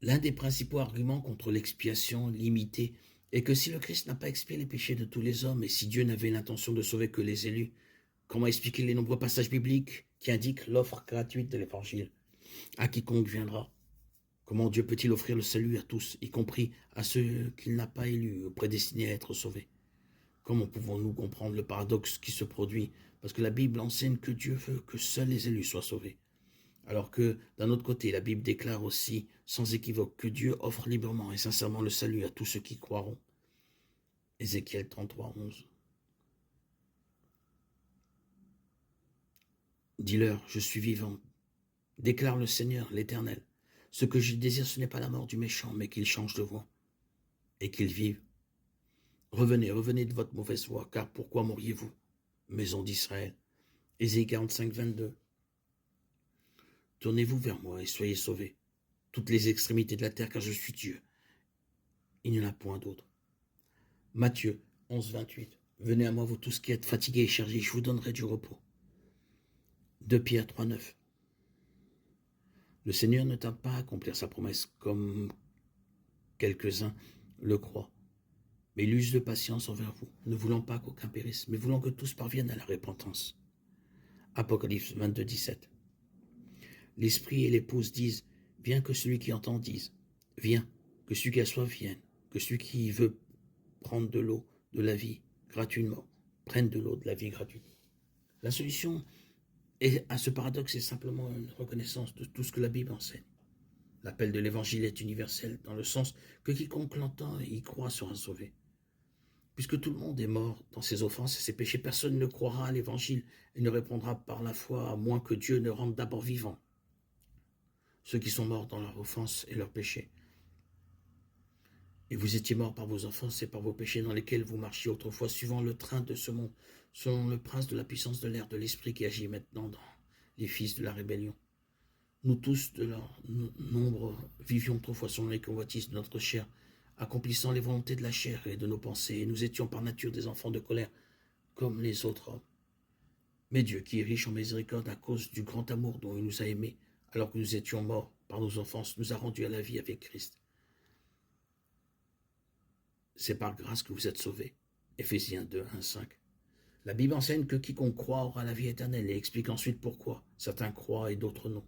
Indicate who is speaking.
Speaker 1: L'un des principaux arguments contre l'expiation limitée est que si le Christ n'a pas expié les péchés de tous les hommes et si Dieu n'avait l'intention de sauver que les élus, comment expliquer les nombreux passages bibliques qui indiquent l'offre gratuite de l'Évangile à quiconque viendra? Comment Dieu peut-il offrir le salut à tous, y compris à ceux qu'il n'a pas élus ou prédestinés à être sauvés? Comment pouvons-nous comprendre le paradoxe qui se produit? Parce que la Bible enseigne que Dieu veut que seuls les élus soient sauvés. Alors que, d'un autre côté, la Bible déclare aussi, sans équivoque, que Dieu offre librement et sincèrement le salut à tous ceux qui croiront. Ézéchiel 33, 11. Dis-leur, je suis vivant, déclare le Seigneur, l'Éternel. Ce que je désire, ce n'est pas la mort du méchant, mais qu'il change de voie et qu'il vive. Revenez, revenez de votre mauvaise voie, car pourquoi mourriez-vous, maison d'Israël? Ésaïe 45, 22. Tournez-vous vers moi et soyez sauvés, toutes les extrémités de la terre, car je suis Dieu. Il n'y en a point d'autre. Matthieu 11, 28. Venez à moi, vous tous qui êtes fatigués et chargés, je vous donnerai du repos. 2 Pierre 3, 9. Le Seigneur ne tarde pas à accomplir sa promesse, comme quelques-uns le croient. Mais il use de patience envers vous, ne voulant pas qu'aucun périsse, mais voulant que tous parviennent à la repentance. Apocalypse 22, 17. L'esprit et l'épouse disent, viens que celui qui entend dise, viens, que celui qui a soif vienne, que celui qui veut prendre de l'eau de la vie gratuitement, prenne de l'eau de la vie gratuite. La solution à ce paradoxe est simplement une reconnaissance de tout ce que la Bible enseigne. L'appel de l'Évangile est universel, dans le sens que quiconque l'entend et y croit sera sauvé. Puisque tout le monde est mort dans ses offenses et ses péchés, personne ne croira à l'Évangile et ne répondra par la foi, à moins que Dieu ne rende d'abord vivant ceux qui sont morts dans leurs offenses et leurs péchés. Et vous étiez morts par vos offenses et par vos péchés dans lesquels vous marchiez autrefois, suivant le train de ce monde, selon le prince de la puissance de l'air, de l'esprit qui agit maintenant dans les fils de la rébellion. Nous tous, de leur nombre, vivions autrefois selon les convoitises de notre chair, accomplissant les volontés de la chair et de nos pensées, et nous étions par nature des enfants de colère, comme les autres hommes. Mais Dieu, qui est riche en miséricorde à cause du grand amour dont il nous a aimés, alors que nous étions morts par nos offenses, nous a rendus à la vie avec Christ. C'est par grâce que vous êtes sauvés. Éphésiens 2, 1, 5. La Bible enseigne que quiconque croit aura la vie éternelle et explique ensuite pourquoi certains croient et d'autres non.